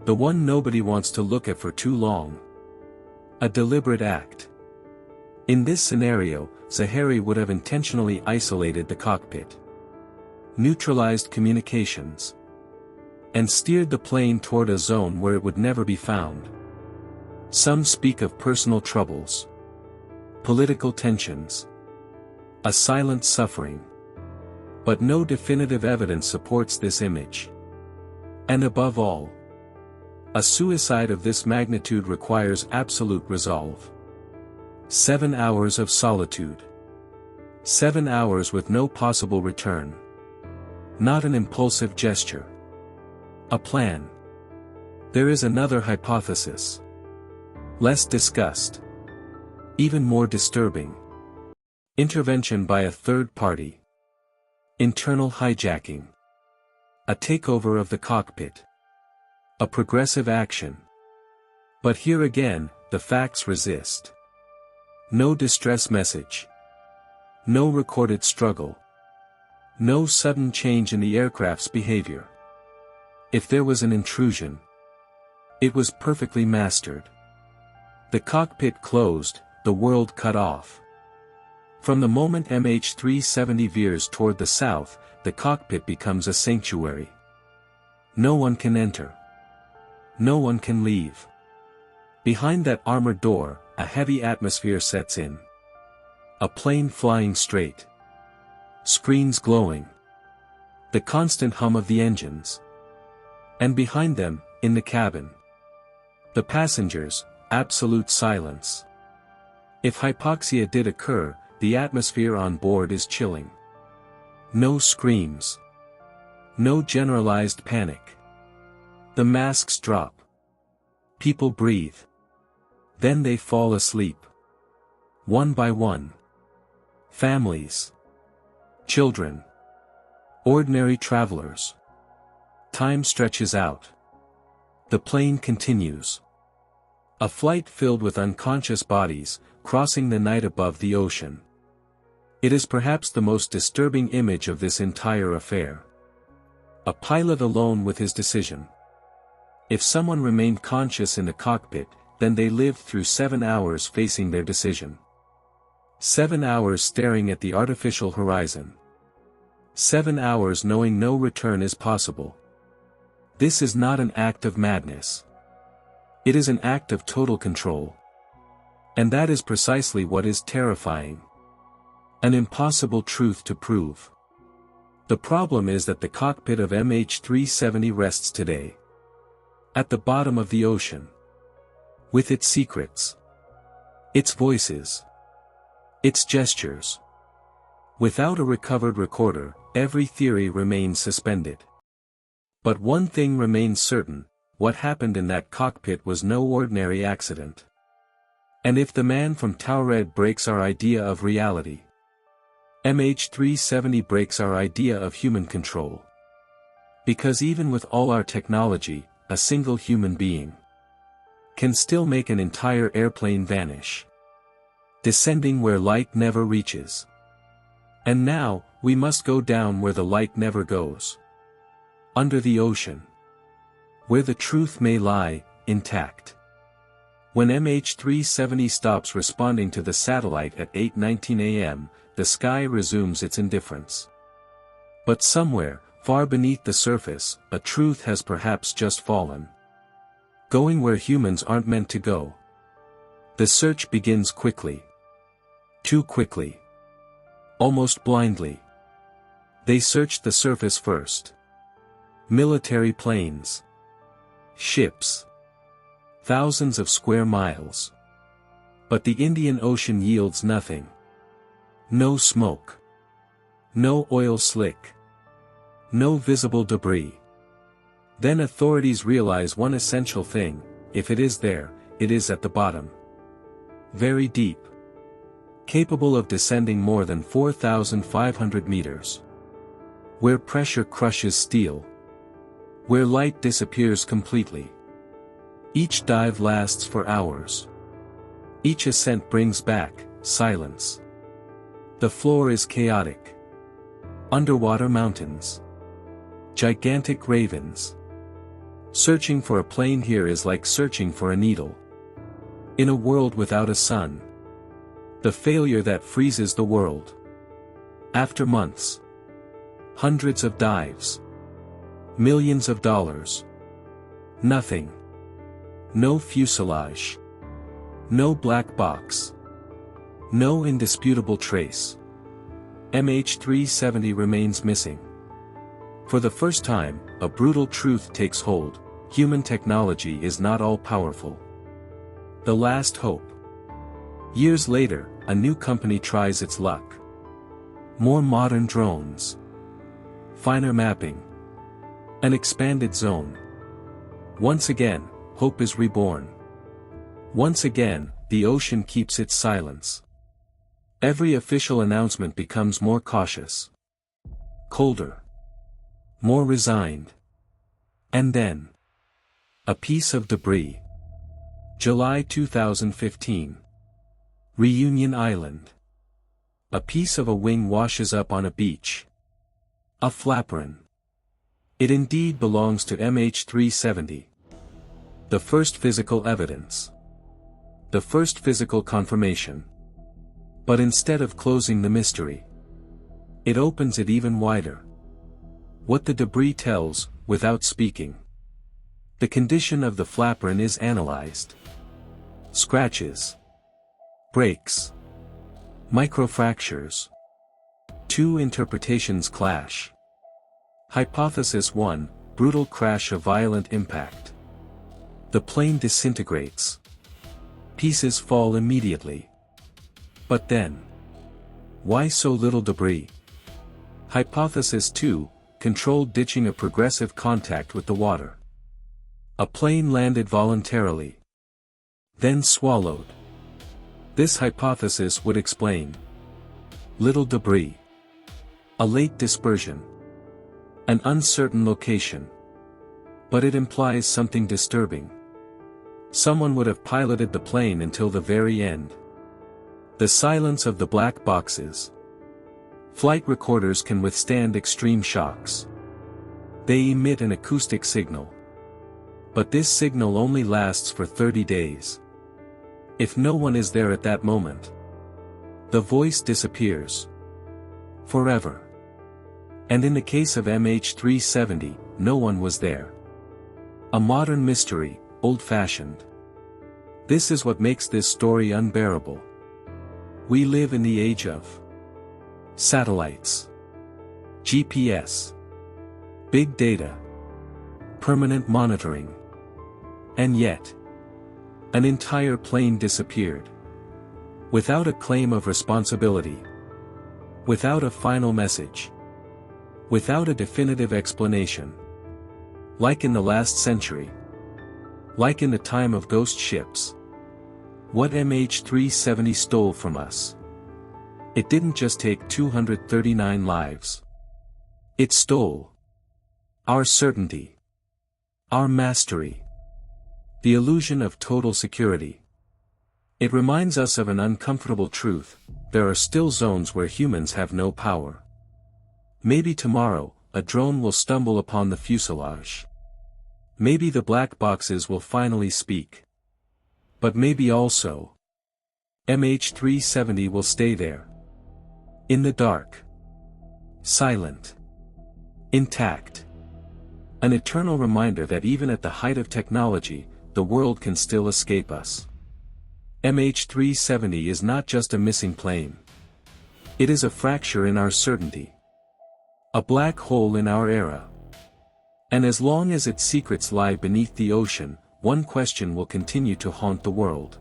The one nobody wants to look at for too long. A deliberate act. In this scenario, Zahari would have intentionally isolated the cockpit, neutralized communications, and steered the plane toward a zone where it would never be found. Some speak of personal troubles, political tensions, a silent suffering. But no definitive evidence supports this image. And above all, a suicide of this magnitude requires absolute resolve. 7 hours of solitude. 7 hours with no possible return. Not an impulsive gesture. A plan. There is another hypothesis. Less discussed. Even more disturbing. Intervention by a third party. Internal hijacking. A takeover of the cockpit. A progressive action. But here again, the facts resist. No distress message. No recorded struggle. No sudden change in the aircraft's behavior. If there was an intrusion, it was perfectly mastered. The cockpit closed, the world cut off. From the moment MH370 veers toward the south, the cockpit becomes a sanctuary. No one can enter. No one can leave. Behind that armored door, a heavy atmosphere sets in. A plane flying straight. Screens glowing. The constant hum of the engines. And behind them, in the cabin, the passengers, absolute silence. If hypoxia did occur, the atmosphere on board is chilling. No screams. No generalized panic. The masks drop. People breathe. Then they fall asleep. One by one. Families. Children. Ordinary travelers. Time stretches out. The plane continues. A flight filled with unconscious bodies, crossing the night above the ocean. It is perhaps the most disturbing image of this entire affair. A pilot alone with his decision. If someone remained conscious in the cockpit, then they lived through 7 hours facing their decision. 7 hours staring at the artificial horizon. 7 hours knowing no return is possible. This is not an act of madness. It is an act of total control. And that is precisely what is terrifying. An impossible truth to prove. The problem is that the cockpit of MH370 rests today. At the bottom of the ocean. With its secrets. Its voices. Its gestures. Without a recovered recorder, every theory remains suspended. But one thing remains certain, what happened in that cockpit was no ordinary accident. And if the man from Taured breaks our idea of reality, MH370 breaks our idea of human control. Because even with all our technology, a single human being can still make an entire airplane vanish. Descending where light never reaches. And now, we must go down where the light never goes. Under the ocean. Where the truth may lie, intact. When MH370 stops responding to the satellite at 8:19 a.m., the sky resumes its indifference. But somewhere, far beneath the surface, a truth has perhaps just fallen. Going where humans aren't meant to go. The search begins quickly. Too quickly. Almost blindly. They searched the surface first. Military planes. Ships. Thousands of square miles. But the Indian Ocean yields nothing. No smoke. No oil slick. No visible debris. Then authorities realize one essential thing: if it is there, it is at the bottom. Very deep. Capable of descending more than 4,500 meters. Where pressure crushes steel. Where light disappears completely. Each dive lasts for hours. Each ascent brings back silence. The floor is chaotic. Underwater mountains. Gigantic ravens. Searching for a plane here is like searching for a needle in a world without a sun. The failure that freezes the world. After months, hundreds of dives, millions of dollars, nothing. No fuselage. No black box. No indisputable trace. MH370 remains missing. For the first time, a brutal truth takes hold: human technology is not all-powerful. The last hope. Years later, a new company tries its luck. More modern drones. Finer mapping. An expanded zone. Once again, hope is reborn. Once again, the ocean keeps its silence. Every official announcement becomes more cautious. Colder. More resigned. And then, a piece of debris. July 2015. Reunion Island. A piece of a wing washes up on a beach. A flaperon. It indeed belongs to MH370. The first physical evidence. The first physical confirmation. But instead of closing the mystery, it opens it even wider. What the debris tells, without speaking. The condition of the flaperon is analyzed. Scratches. Breaks. Microfractures. Two interpretations clash. Hypothesis 1, brutal crash, a violent impact. The plane disintegrates. Pieces fall immediately. But then, why so little debris? Hypothesis 2, controlled ditching, a progressive contact with the water. A plane landed voluntarily. Then swallowed. This hypothesis would explain little debris. A late dispersion. An uncertain location. But it implies something disturbing. Someone would have piloted the plane until the very end. The silence of the black boxes. Flight recorders can withstand extreme shocks. They emit an acoustic signal. But this signal only lasts for 30 days. If no one is there at that moment, the voice disappears. Forever. And in the case of MH370, no one was there. A modern mystery, old-fashioned. This is what makes this story unbearable. We live in the age of satellites, GPS, big data, permanent monitoring. And yet, an entire plane disappeared. Without a claim of responsibility. Without a final message. Without a definitive explanation. Like in the last century. Like in the time of ghost ships. What MH370 stole from us. It didn't just take 239 lives. It stole our certainty. Our mastery. The illusion of total security. It reminds us of an uncomfortable truth: there are still zones where humans have no power. Maybe tomorrow, a drone will stumble upon the fuselage. Maybe the black boxes will finally speak. But maybe also, MH370 will stay there. In the dark. Silent. Intact. An eternal reminder that even at the height of technology, the world can still escape us. MH370 is not just a missing plane. It is a fracture in our certainty. A black hole in our era. And as long as its secrets lie beneath the ocean, one question will continue to haunt the world.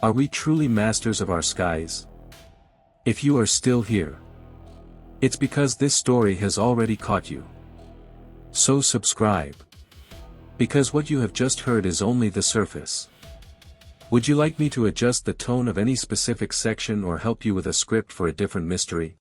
Are we truly masters of our skies? If you are still here, it's because this story has already caught you. So subscribe. Because what you have just heard is only the surface. Would you like me to adjust the tone of any specific section or help you with a script for a different mystery?